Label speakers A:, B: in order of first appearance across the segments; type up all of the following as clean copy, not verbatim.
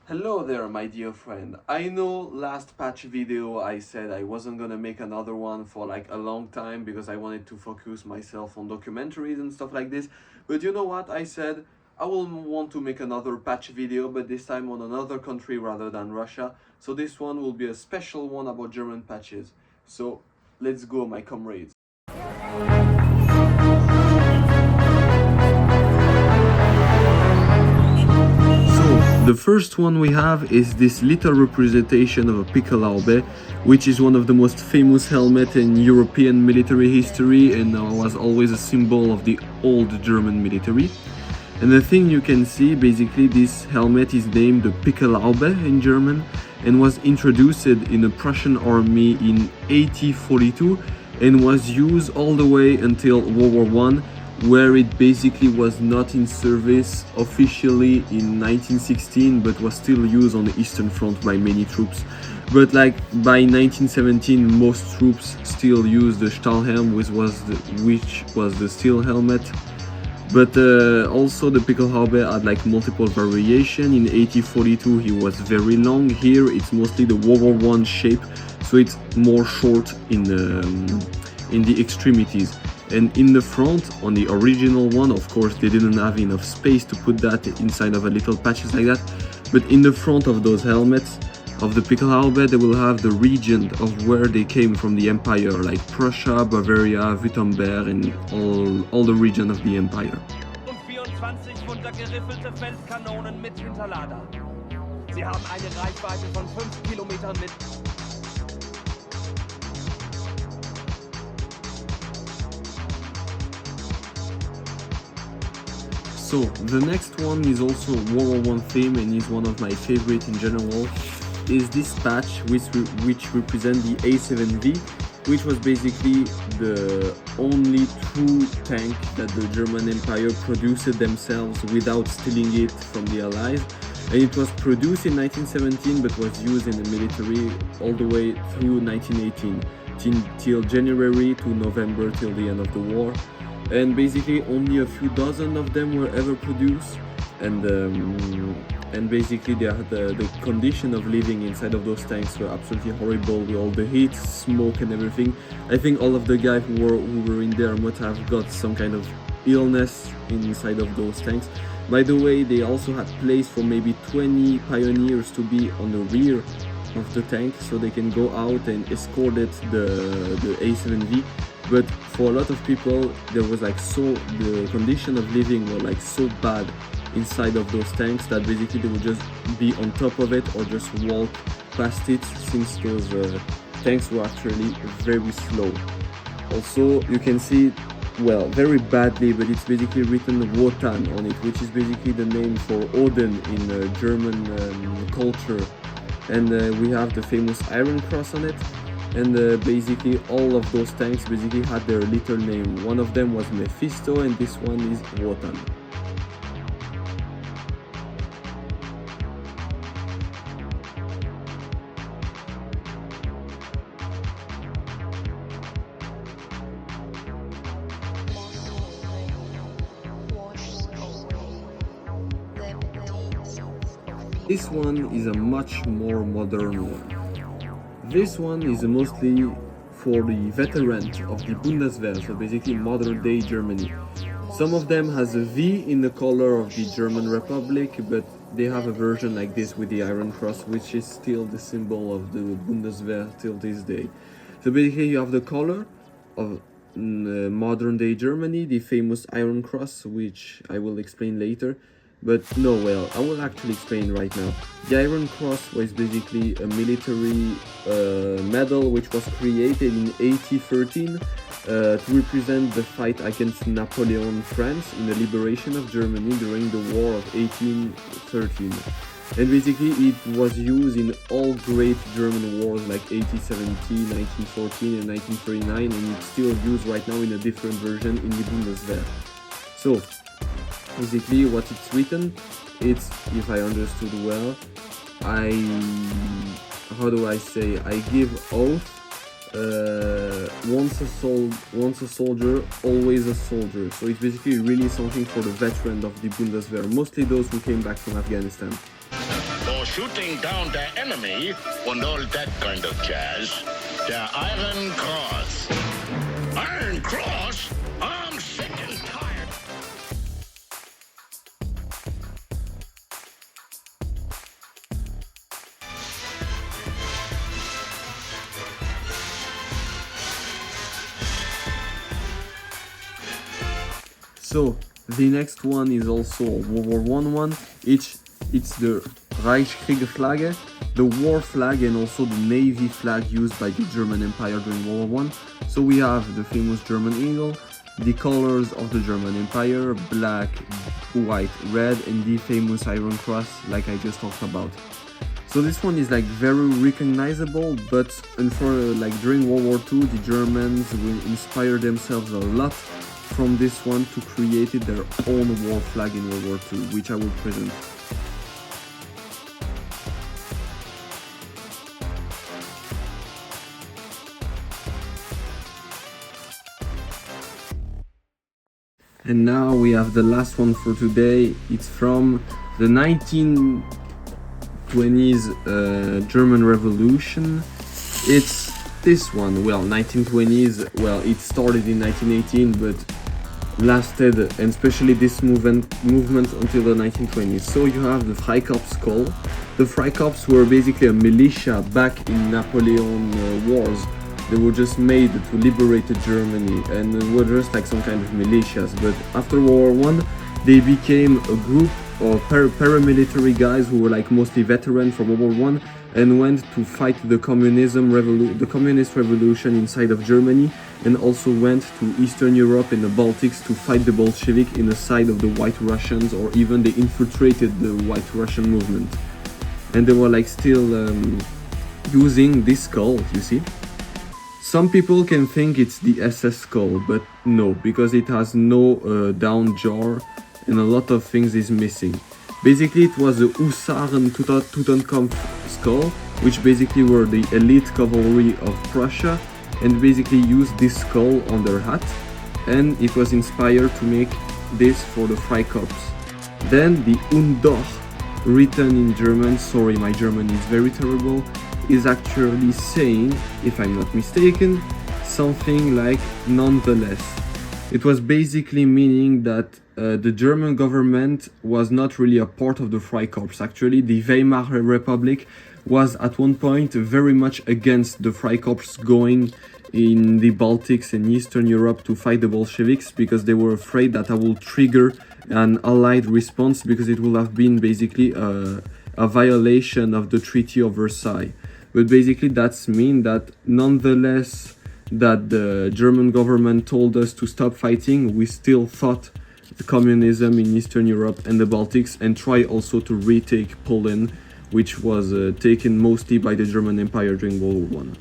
A: Hello there, my dear friend. I know last patch video I said I wasn't gonna make another one for like a long time because I wanted to focus myself on documentaries and stuff like this. But you know what? I said I will want to make another patch video, but this time on another country rather than Russia. So this one will be a special one about German patches. So let's go, my comrades. The first one we have is this little representation of a Pickelhaube, which is one of the most famous helmets in European military history and was always a symbol of the old German military. And the thing you can see, basically this helmet is named the Pickelhaube in German and was introduced in the Prussian army in 1842 and was used all the way until World War One, where it basically was not in service officially in 1916 but was still used on the Eastern Front by many troops. But like by 1917 most troops still used the Stahlhelm, which was the steel helmet. But also the Pickelhaube had like multiple variation. In 1842 he was very long. Here it's mostly the World War One shape, so it's more short in the extremities. And in the front, on the original one, of course, they didn't have enough space to put that inside of a little patches like that. But in the front of those helmets, of the Pickelhaube, they will have the region of where they came from the empire, like Prussia, Bavaria, Württemberg, and all the region of the empire.
B: Und 24 Pfunder geriffelte Feldkanonen mit Hinterlader. Sie haben eine Reichweite von 5 Kilometern mit.
A: So the next one is also World War I theme and is one of my favorite in general, is this patch which represents the A7V, which was basically the only true tank that the German Empire produced themselves without stealing it from the Allies. And it was produced in 1917 but was used in the military all the way through 1918 till January to November, till the end of the war. And basically only a few dozen of them were ever produced, and basically the condition of living inside of those tanks were absolutely horrible, with all the heat, smoke and everything. I think all of the guys who were in there must have got some kind of illness inside of those tanks. By the way, they also had place for maybe 20 pioneers to be on the rear of the tank, so they can go out and escort the A7V. But for a lot of people, there was like the condition of living were like so bad inside of those tanks that basically they would just be on top of it or just walk past it, since those tanks were actually very slow. Also, you can see, well, very badly, but it's basically written Wotan on it, which is basically the name for Odin in German culture. And we have the famous Iron Cross on it. And basically all of those tanks basically had their little name. One of them was Mephisto and this one is Wotan. This one is a much more modern one. This one is mostly for the veterans of the Bundeswehr, so basically modern day Germany. Some of them has a V in the color of the German Republic, but they have a version like this with the Iron Cross, which is still the symbol of the Bundeswehr till this day. So basically you have the color of modern day Germany, the famous Iron Cross, which I will explain later. But no, well, I will actually explain right now. The Iron Cross was basically a military medal which was created in 1813 to represent the fight against Napoleon France in the liberation of Germany during the War of 1813. And basically it was used in all great German wars like 1817, 1914 and 1939, and it's still used right now in a different version in the Bundeswehr. So basically what it's written, it's, if I understood well, I give oath, once a soldier, always a soldier. So it's basically really something for the veteran of the Bundeswehr, mostly those who came back from Afghanistan.
C: for shooting down the enemy and all that kind of jazz. The Iron Cross. Iron Cross? I'm sick and tired.
A: So the next one is also World War one. It's the Reichskriegsflagge, the war flag, and also the navy flag used by the German Empire during World War I. So we have the famous German eagle, the colors of the German Empire, black, white, red, and the famous Iron Cross, like I just talked about. So this one is like very recognizable, but during World War II, the Germans will inspire themselves a lot from this one to create their own war flag in World War II, which I will present. And now we have the last one for today. It's from the 1920s German Revolution. It's this one. Well, 1920s, well, it started in 1918, but lasted, and especially this movement until the 1920s. So you have the Freikorps call. The Freikorps were basically a militia back in Napoleon wars. They were just made to liberate Germany and were just like some kind of militias. But after World War I, they became a group of paramilitary guys who were like mostly veterans from World War I and went to fight the communist revolution inside of Germany, and also went to Eastern Europe and the Baltics to fight the Bolshevik in the side of the White Russians, or even they infiltrated the White Russian movement. And they were like still using this skull, you see. Some people can think it's the SS skull, but no, because it has no down jaw and a lot of things is missing. Basically, it was the Husaren Totenkampf skull, which basically were the elite cavalry of Prussia, and basically used this skull on their hat, and it was inspired to make this for the Freikorps. Then the Undor, written in German, sorry my German is very terrible, is actually saying, if I'm not mistaken, something like nonetheless. It was basically meaning that the German government was not really a part of the Freikorps. Actually, the Weimar Republic was at one point very much against the Freikorps going in the Baltics and Eastern Europe to fight the Bolsheviks, because they were afraid that will trigger an allied response, because it would have been basically a violation of the Treaty of Versailles. But basically that's mean that nonetheless that the German government told us to stop fighting, we still fought the communism in Eastern Europe and the Baltics, and try also to retake Poland, which was taken mostly by the German Empire during World War I.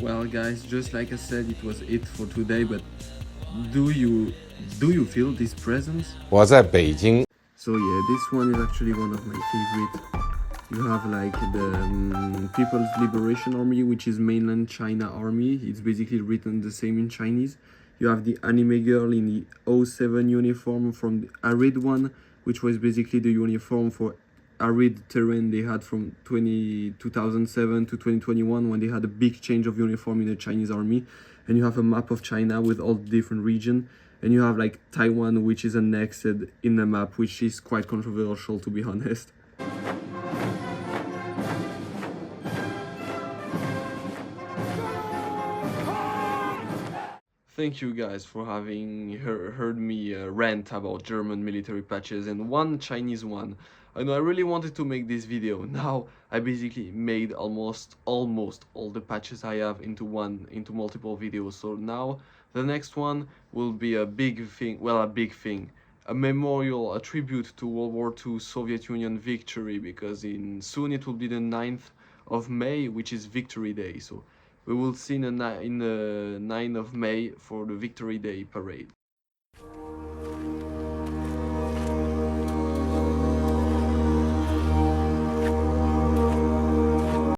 A: Well guys, just like I said, it was it for today, but do you feel this presence?
D: 我在北京
A: So yeah, this one is actually one of my favorite. You have like the People's Liberation Army, which is mainland China army. It's basically written the same in Chinese. You have the anime girl in the 07 uniform from the Arid one, which was basically the uniform for arid terrain they had from 2007 to 2021, when they had a big change of uniform in the Chinese army. And you have a map of China with all the different regions, and you have like Taiwan, which is annexed in the map, which is quite controversial, to be honest. Thank you guys for having heard me rant about German military patches and one Chinese one. I know I really wanted to make this video. Now I basically made almost all the patches I have into multiple videos. So now the next one will be a big thing, a memorial, a tribute to World War II Soviet Union victory, because soon it will be the 9th of May, which is Victory Day. So we will see in the 9th of May for the Victory Day parade.